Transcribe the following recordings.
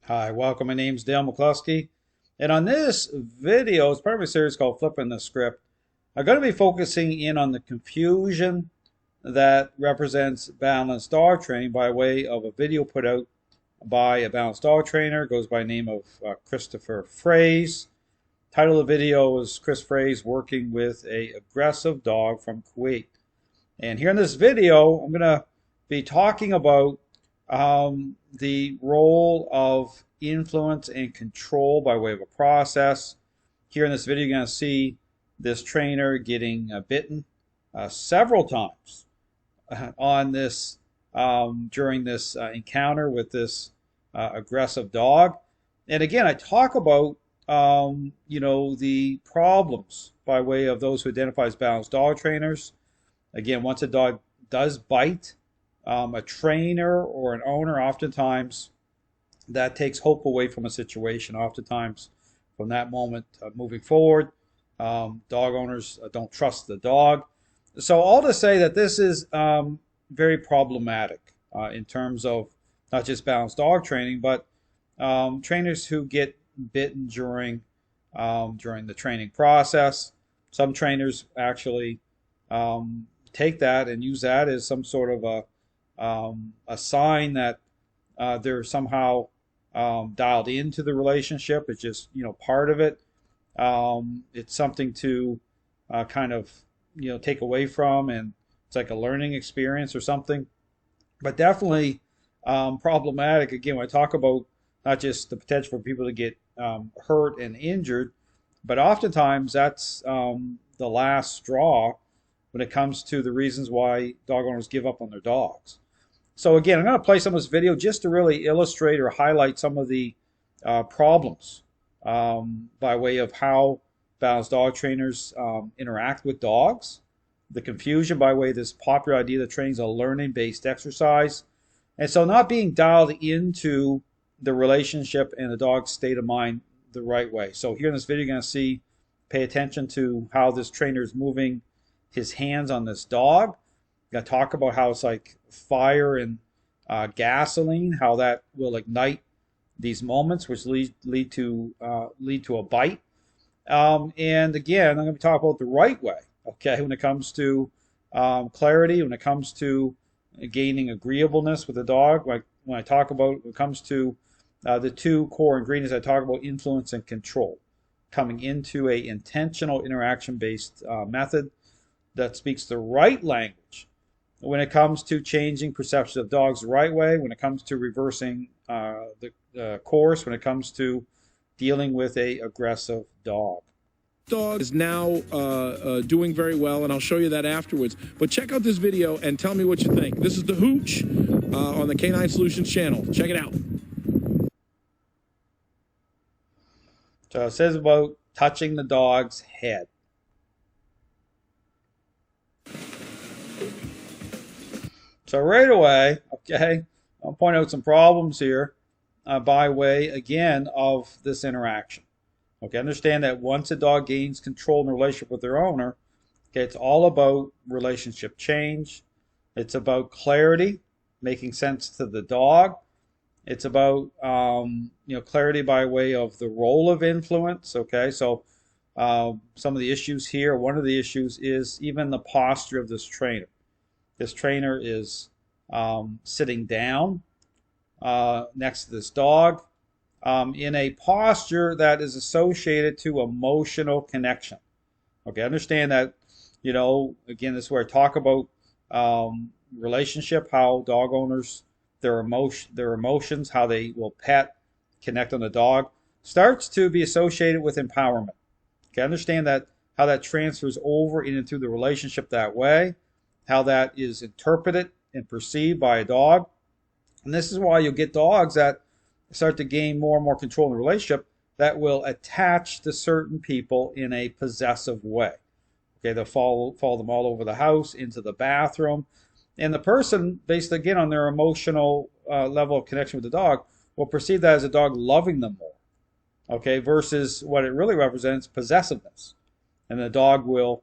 Hi, welcome. My name's Dale McCluskey, and on this video, it's part of a series called Flipping the Script. I'm going to be focusing in on the confusion that represents balanced dog training by way of a video put out by a balanced dog trainer. Goes by the name of Christopher Fraize. Title of the video is Chris Fraize working with a aggressive dog from Kuwait. And here in this video, I'm going to be talking about the role of influence and control by way of a process. Here in this video, you're going to see this trainer getting bitten several times on this during this encounter with this aggressive dog. And again, I talk about the problems by way of those who identify as balanced dog trainers. Again, once a dog does bite, a trainer or an owner, oftentimes that takes hope away from a situation. Oftentimes, from that moment moving forward, dog owners don't trust the dog. So all to say that this is very problematic in terms of not just balanced dog training, but trainers who get bitten during the training process. Some trainers actually take that and use that as some sort of a sign that they're somehow dialed into the relationship. It's just part of it. It's something to kind of take away from, and it's like a learning experience or something. But definitely problematic. Again, when I talk about not just the potential for people to get hurt and injured, but oftentimes that's the last straw when it comes to the reasons why dog owners give up on their dogs. So again, I'm going to play some of this video just to really illustrate or highlight some of the problems by way of how balanced dog trainers interact with dogs, the confusion by way of this popular idea that training is a learning-based exercise, and so not being dialed into the relationship and the dog's state of mind the right way. So here in this video, you're going to pay attention to how this trainer is moving his hands on this dog. I'm going to talk about how it's like fire and gasoline, how that will ignite these moments, which lead to a bite. And again, I'm going to be talking about the right way. Okay, when it comes to clarity, when it comes to gaining agreeableness with the dog, like when I talk about when it comes to the two core ingredients, I talk about influence and control, coming into a intentional interaction-based method that speaks the right language when it comes to changing perception of dogs the right way, when it comes to reversing the course, when it comes to dealing with a aggressive dog. Dog is now doing very well, and I'll show you that afterwards. But check out this video and tell me what you think. This is the Hooch on the Canine Solutions channel. Check it out. So it says about touching the dog's head. So right away, okay, I'll point out some problems here by way, again, of this interaction. Okay, understand that once a dog gains control in a relationship with their owner, okay, it's all about relationship change. It's about clarity, making sense to the dog. It's about clarity by way of the role of influence. Okay, so some of the issues here, one of the issues is even the posture of this trainer. This trainer is sitting down next to this dog in a posture that is associated to emotional connection. Okay, understand that, again, this is where I talk about relationship, how dog owners, their emotions, how they will pet, connect on the dog, starts to be associated with empowerment. Okay, understand that how that transfers over in and through the relationship that way, how that is interpreted and perceived by a dog. And this is why you'll get dogs that start to gain more and more control in the relationship that will attach to certain people in a possessive way. Okay, they'll follow them all over the house, into the bathroom. And the person, based again on their emotional level of connection with the dog, will perceive that as a dog loving them more. Okay, versus what it really represents, possessiveness. And the dog will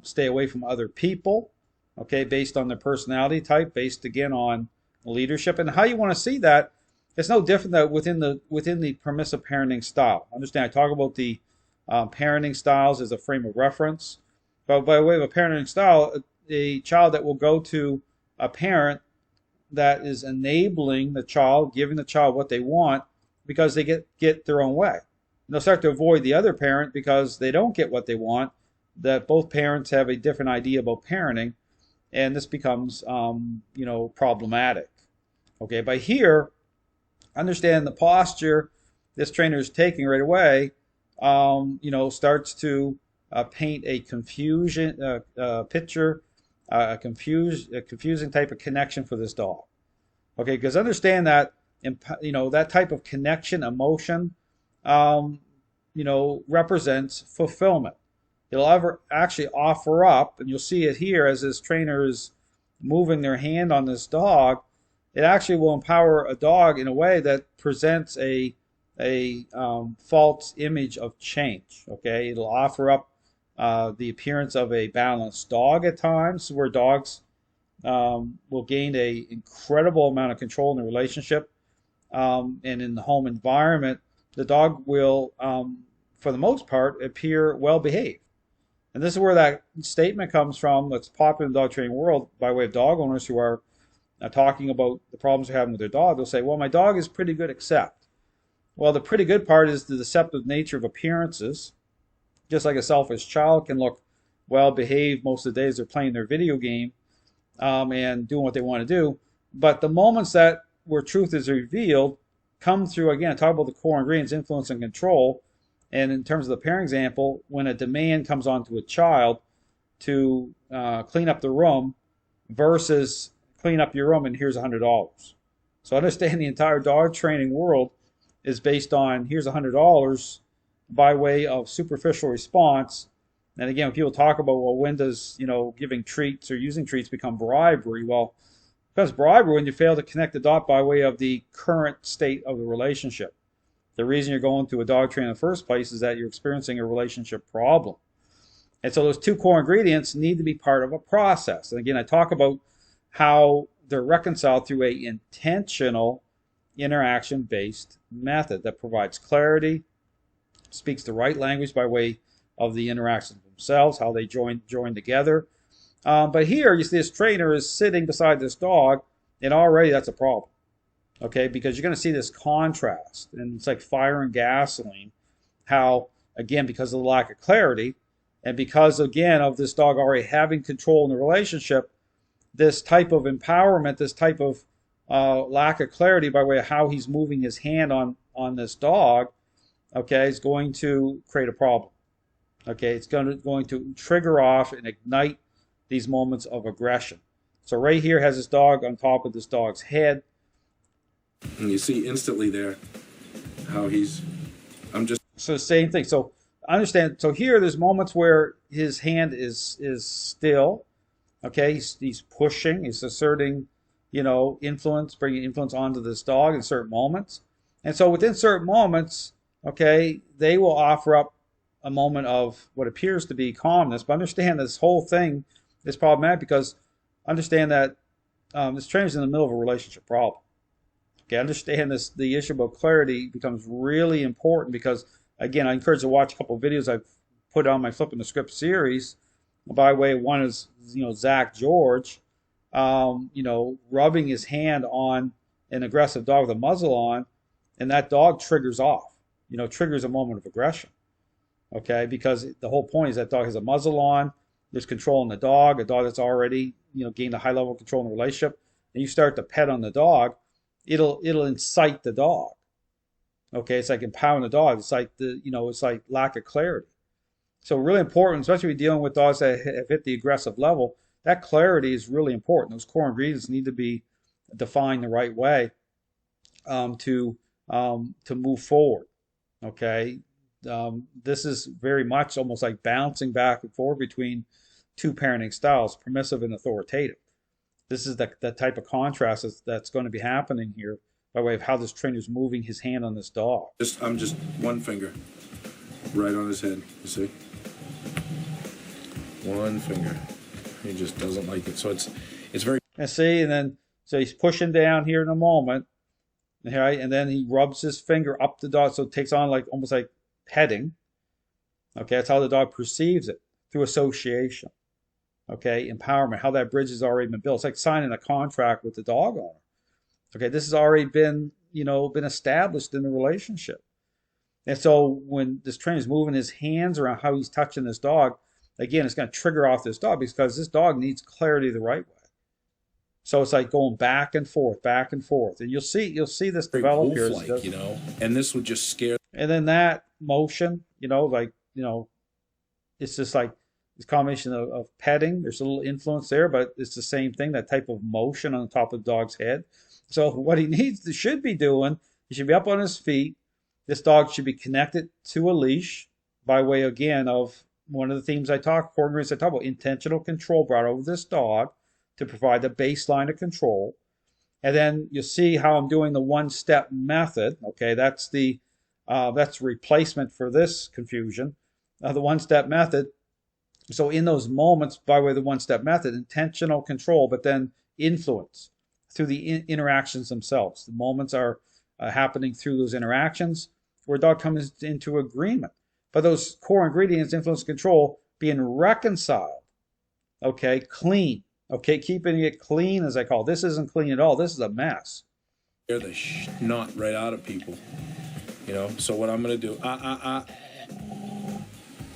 stay away from other people, okay, based on their personality type, based again on leadership. And how you want to see that it's no different that within the permissive parenting style. Understand, I talk about the parenting styles as a frame of reference, but by way of a parenting style, a child that will go to a parent that is enabling the child, giving the child what they want because they get their own way. And they'll start to avoid the other parent because they don't get what they want, that both parents have a different idea about parenting, and this becomes problematic. Okay, by here, understand the posture this trainer is taking right away, starts to paint a confusion picture, a confusing type of connection for this dog. Okay, because understand that that type of connection, emotion, represents fulfillment. It'll ever actually offer up, and you'll see it here as this trainer is moving their hand on this dog. It actually will empower a dog in a way that presents a false image of change. Okay, it'll offer up the appearance of a balanced dog at times, where dogs will gain a incredible amount of control in the relationship, and in the home environment, the dog will, for the most part, appear well behaved. And this is where that statement comes from that's popular in the dog training world by way of dog owners who are talking about the problems they're having with their dog. They'll say, well, my dog is pretty good except. Well, the pretty good part is the deceptive nature of appearances. Just like a selfish child can look well behaved most of the days they're playing their video game and doing what they want to do. But the moments that where truth is revealed come through, again, talk about the core ingredients, influence and control. And in terms of the parent example, when a demand comes onto a child to clean up the room versus clean up your room and here's $100. So understand the entire dog training world is based on here's $100 by way of superficial response. And again, when people talk about, well, when does giving treats or using treats become bribery? Well, because bribery when you fail to connect the dot by way of the current state of the relationship. The reason you're going to a dog trainer in the first place is that you're experiencing a relationship problem. And so those two core ingredients need to be part of a process. And again, I talk about how they're reconciled through a intentional interaction-based method that provides clarity, speaks the right language by way of the interactions themselves, how they join together. But here, you see this trainer is sitting beside this dog, and already that's a problem. Okay, because you're going to see this contrast, and it's like fire and gasoline. How, again, because of the lack of clarity, and because, again, of this dog already having control in the relationship, this type of empowerment, this type of lack of clarity by way of how he's moving his hand on this dog, okay, is going to create a problem. Okay, it's going to trigger off and ignite these moments of aggression. So right here has this dog on top of this dog's head. And you see instantly there how So same thing. So understand. So here, there's moments where his hand is still. Okay, he's pushing. He's asserting, influence, bringing influence onto this dog in certain moments. And so within certain moments, okay, they will offer up a moment of what appears to be calmness. But understand this whole thing is problematic because understand that this trainer's in the middle of a relationship problem. Okay, understand this. The issue about clarity becomes really important because, again, I encourage you to watch a couple of videos I've put on my Flipping the Script series. By the way, one is Zach George, rubbing his hand on an aggressive dog with a muzzle on, and that dog triggers off. Triggers a moment of aggression. Okay, because the whole point is that dog has a muzzle on. There's control on the dog. A dog that's already gained a high level of control in the relationship, and you start to pet on the dog. It'll incite the dog. Okay, it's like empowering the dog. It's like it's like lack of clarity. So really important, especially when you're dealing with dogs that have hit the aggressive level. That clarity is really important. Those core ingredients need to be defined the right way to move forward. Okay, this is very much almost like bouncing back and forth between two parenting styles, permissive and authoritative. This is the type of contrast that's going to be happening here by way of how this trainer is moving his hand on this dog. I'm just one finger right on his head, you see? One finger. He just doesn't like it. So it's very... And see, and then, so he's pushing down here in a moment. right? And then he rubs his finger up the dog, so it takes on like almost like petting. Okay, that's how the dog perceives it through association. Okay, empowerment, how that bridge has already been built. It's like signing a contract with the dog owner. Okay, this has already been, been established in the relationship. And so when this trainer is moving his hands around how he's touching this dog, again, it's going to trigger off this dog because this dog needs clarity the right way. So it's like going back and forth, and you'll see this develop here. And this would just scare. And then that motion, it's just like this combination of petting. There's a little influence there, but it's the same thing. That type of motion on the top of the dog's head. So what he should be doing, he should be up on his feet. This dog should be connected to a leash by way, again, of one of the themes core ingredients I talk about, intentional control brought over this dog to provide the baseline of control. And then you'll see how I'm doing the one-step method. Okay, that's replacement for this confusion. The one-step method. So in those moments, by way of the one-step method, intentional control, but then influence through the interactions themselves. The moments are happening through those interactions where a dog comes into agreement. But those core ingredients, influence, control, being reconciled, okay, clean, okay, keeping it clean, as I call it. This isn't clean at all. This is a mess. Scare the snot right out of people, So what I'm going to do,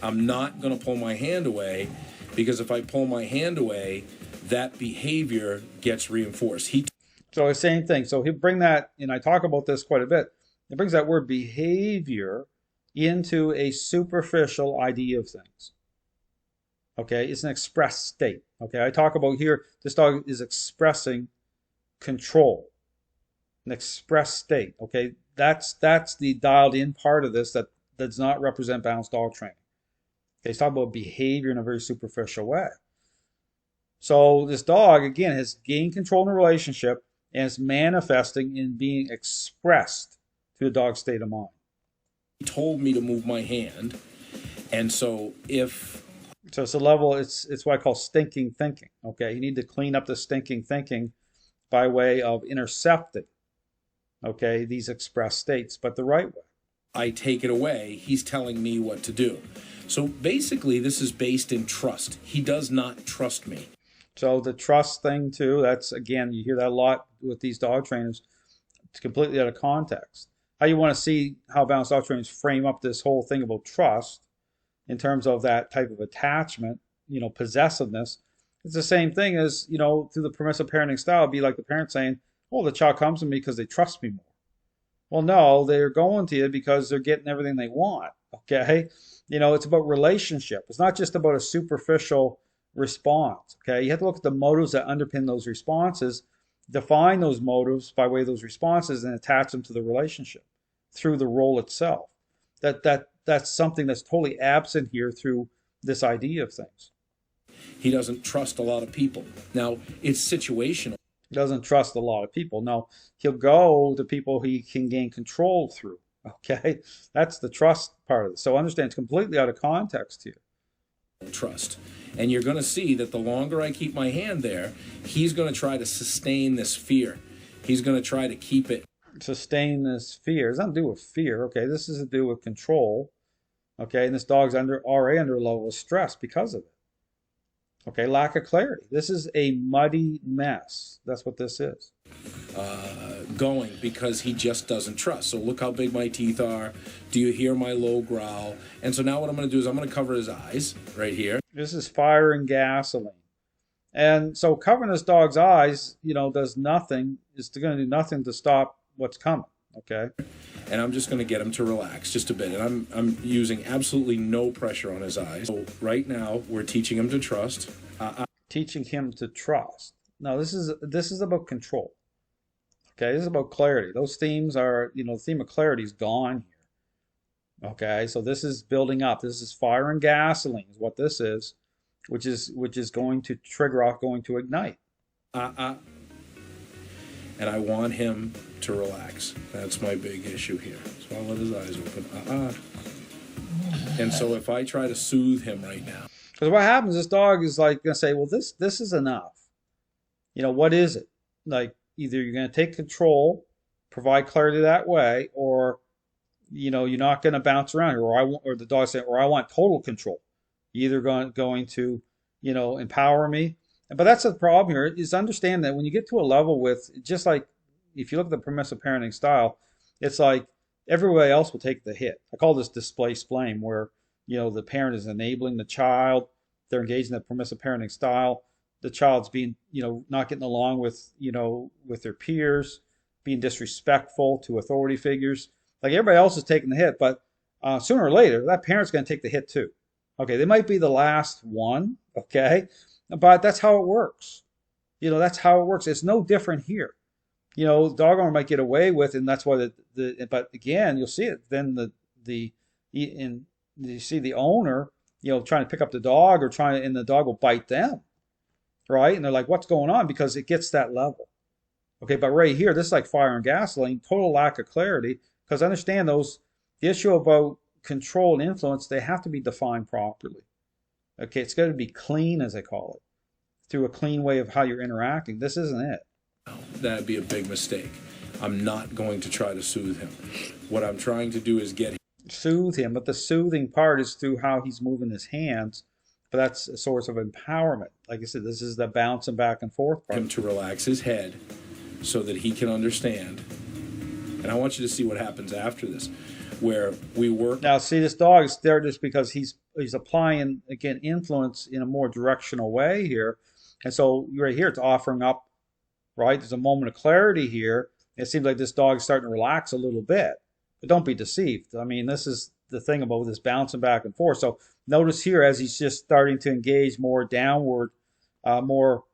I'm not going to pull my hand away, because if I pull my hand away, that behavior gets reinforced. So the same thing. So he'll bring that, and I talk about this quite a bit. It brings that word behavior into a superficial idea of things. Okay, it's an expressed state. Okay, I talk about here, this dog is expressing control, an expressed state. Okay, that's the dialed in part of this that does not represent balanced dog training. Okay, he's talking about behavior in a very superficial way. So this dog, again, has gained control in the relationship and is manifesting in being expressed through the dog's state of mind. He told me to move my hand, and so it's a level, it's what I call stinking thinking. Okay, you need to clean up the stinking thinking by way of intercepting, okay, these expressed states, but the right way. I take it away, he's telling me what to do. So basically, this is based in trust. He does not trust me. So the trust thing too, that's, again, you hear that a lot with these dog trainers. It's completely out of context. How you want to see how balanced dog trainers frame up this whole thing about trust in terms of that type of attachment, possessiveness. It's the same thing as, through the permissive parenting style, it'd be like the parent saying, well, the child comes to me because they trust me more. Well, no, they're going to you because they're getting everything they want, okay? It's about relationship. It's not just about a superficial response, okay? You have to look at the motives that underpin those responses, define those motives by way of those responses, and attach them to the relationship through the role itself. That's something that's totally absent here through this idea of things. He doesn't trust a lot of people. Now, it's situational. He doesn't trust a lot of people. No, he'll go to people he can gain control through, okay? That's the trust part of it. So understand, it's completely out of context here. Trust. And you're going to see that the longer I keep my hand there, he's going to try to sustain this fear. He's going to try to keep it. Sustain this fear. It's nothing to do with fear, okay? This is to do with control, okay? And this dog's already under a level of stress because of it. Okay, lack of clarity. This is a muddy mess. That's what this is. Going because he just doesn't trust. So look how big my teeth are. Do you hear my low growl? And so now what I'm going to do is I'm going to cover his eyes right here. This is fire and gasoline. And so covering this dog's eyes, does nothing. It's going to do nothing to stop what's coming, okay? And I'm just going to get him to relax just a bit. And I'm using absolutely no pressure on his eyes. So right now we're teaching him to trust. Teaching him to trust. No, this is about control. Okay, this is about clarity. Those themes are, the theme of clarity is gone here. Okay, so this is building up. This is fire and gasoline is what this is, which is going to trigger off, going to ignite. And I want him to relax. That's my big issue here. So I'll let his eyes open. And so if I try to soothe him right now. Because what happens, this dog is like going to say, well, this is enough. What is it? Like, either you're going to take control provide clarity that way, or you're not going to bounce around, or the dog saying, or I want total control. You're either going to, empower me. But that's the problem here, is understand that when you get to a level with, just like if you look at the permissive parenting style, it's like everybody else will take the hit. I call this displaced blame, where, the parent is enabling the child, they're engaged in the permissive parenting style. The child's being, not getting along with, with their peers, being disrespectful to authority figures. Like everybody else is taking the hit, but sooner or later, that parent's going to take the hit too. Okay, they might be the last one, okay, but that's how it works. That's how it works. It's no different here. The dog owner might get away with, and that's why but again, you'll see it. Then you see the owner, trying to pick up the dog, and the dog will bite them, right? And they're like, what's going on? Because it gets that level. Okay, but right here, this is like fire and gasoline, total lack of clarity. Because understand the issue about control and influence, they have to be defined properly. Okay, it's got to be clean, as they call it, through a clean way of how you're interacting. This isn't it. That'd be a big mistake. I'm not going to try to soothe him. What I'm trying to do is soothe him, but the soothing part is through how he's moving his hands. But that's a source of empowerment. Like I said, this is the bouncing back and forth part. Him to relax his head so that he can understand. And I want you to see what happens after this, where we work. Now, see, this dog is there just because he's applying, again, influence in a more directional way here. And so right here, it's offering up, right? There's a moment of clarity here. It seems like this dog is starting to relax a little bit. But don't be deceived. I mean, this is the thing about this bouncing back and forth. So notice here, as he's just starting to engage more downward, more,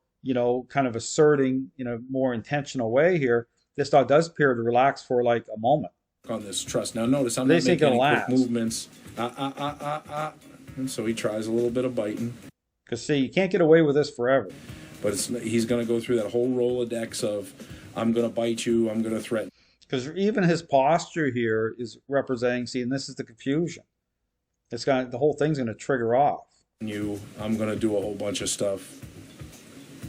kind of asserting in a more intentional way here, this dog does appear to relax for like a moment. On this trust. Now notice I'm not making any quick movements. And so he tries a little bit of biting. Because see, you can't get away with this forever. But he's going to go through that whole Rolodex of, I'm going to bite you, I'm going to threaten. Because even his posture here is representing, see, and this is the confusion. The whole thing's going to trigger off. I'm going to do a whole bunch of stuff.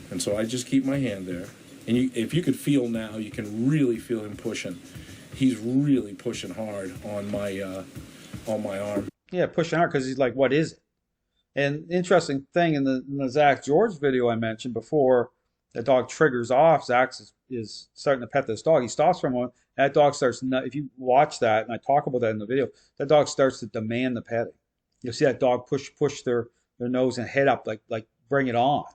And so I just keep my hand there. And if you could feel now, you can really feel him pushing. He's really pushing hard on my arm. Yeah, pushing hard because he's like, what is it? And interesting thing in the Zach George video I mentioned before, the dog triggers off. Zach is starting to pet this dog. He stops for a moment. That dog starts, if you watch that, and I talk about that in the video, that dog starts to demand the petting. You'll see that dog push their nose and head up, like bring it on.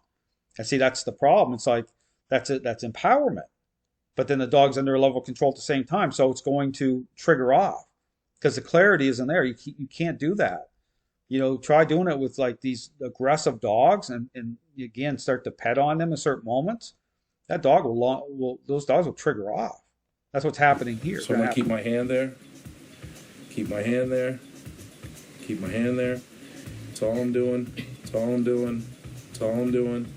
And see, that's the problem. It's like, that's empowerment. But then the dog's under a level of control at the same time, so it's going to trigger off because the clarity isn't there. You can't do that. Try doing it with like these aggressive dogs, and again start to pet on them in certain moments. That dog those dogs will trigger off. That's what's happening here. So I'm gonna keep my hand there. Keep my hand there. Keep my hand there. That's all I'm doing. That's all I'm doing. That's all I'm doing.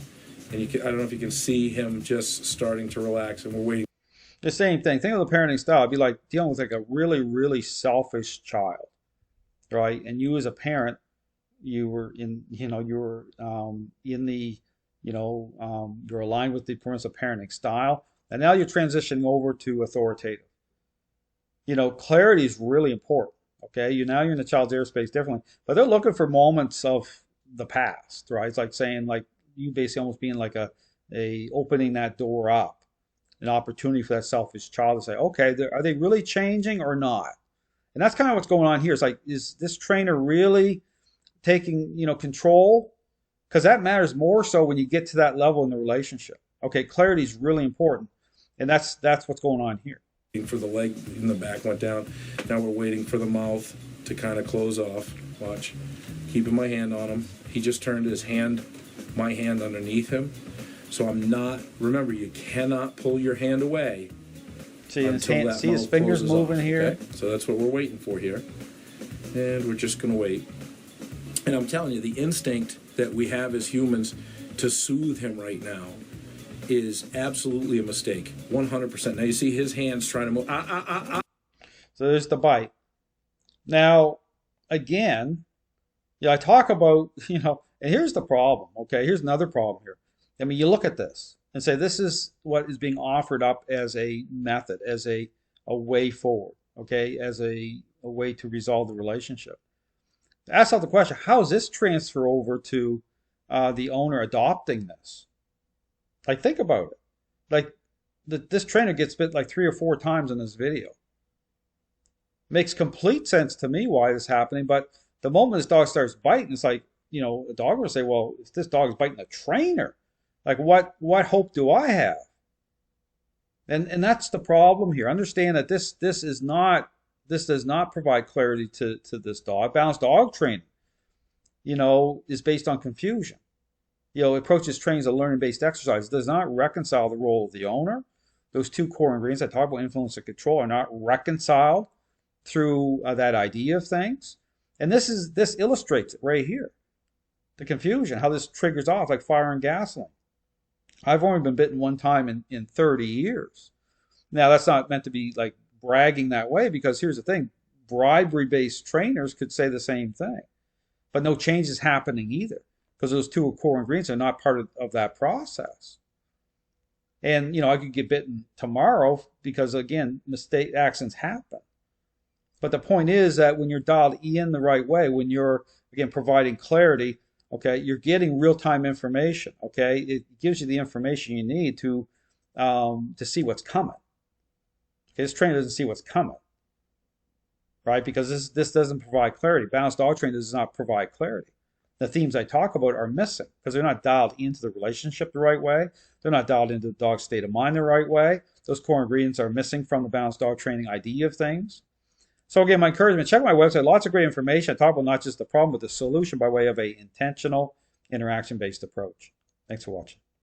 And I don't know if you can see him just starting to relax, and we're waiting. The same thing. Think of the parenting style. It'd be like dealing with like a really, really selfish child, right? And you as a parent, you're aligned with the permissive parenting style, and now you're transitioning over to authoritative. Clarity is really important. Okay, now you're in the child's airspace differently, but they're looking for moments of the past, right? It's like saying like you basically almost being like a opening that door up, an opportunity for that selfish child to say, okay, are they really changing or not? And that's kind of what's going on here. It's like, is this trainer really taking control? Because that matters more so when you get to that level in the relationship. Okay, clarity is really important, and that's what's going on here. For the leg in the back went down. Now we're waiting for the mouth to kind of close off. Watch, keeping my hand on him. He just turned my hand underneath him. So I'm not. Remember, you cannot pull your hand away. See his fingers moving here. Okay? So that's what we're waiting for here, and we're just gonna wait. And I'm telling you, the instinct that we have as humans to soothe him right now is absolutely a mistake. 100%. Now you see his hands trying to move. So there's the bite. Now, again, I talk about, and here's the problem, okay? Here's another problem here. I mean, you look at this and say, this is what is being offered up as a method, as a a way forward, okay, as a way to resolve the relationship. Ask yourself the question, how does this transfer over to the owner adopting this? Like, think about it. Like, this trainer gets bit like 3 or 4 times in this video. Makes complete sense to me why this is happening, but the moment this dog starts biting, it's like, a dog will say, well, if this dog is biting the trainer, like what hope do I have? And that's the problem here. Understand that this does not provide clarity to this dog. Balanced dog training, is based on confusion. Approaches trains a learning-based exercise. It does not reconcile the role of the owner. Those two core ingredients I talked about, influence and control, are not reconciled through that idea of things. And this illustrates it right here. The confusion, how this triggers off like fire and gasoline. I've only been bitten one time in 30 years. Now, that's not meant to be like bragging that way, because here's the thing. Bribery-based trainers could say the same thing. But no change is happening either, because those two core ingredients are not part of that process. And, I could get bitten tomorrow because, again, accidents happen. But the point is that when you're dialed in the right way, when you're, again, providing clarity, okay, you're getting real-time information, okay? It gives you the information you need to see what's coming. Okay, this trainer doesn't see what's coming, right? Because this doesn't provide clarity. Balanced dog training does not provide clarity. The themes I talk about are missing because they're not dialed into the relationship the right way. They're not dialed into the dog's state of mind the right way. Those core ingredients are missing from the balanced dog training idea of things. So again, my encouragement, check my website. Lots of great information. I talk about not just the problem, but the solution by way of an intentional interaction-based approach. Thanks for watching.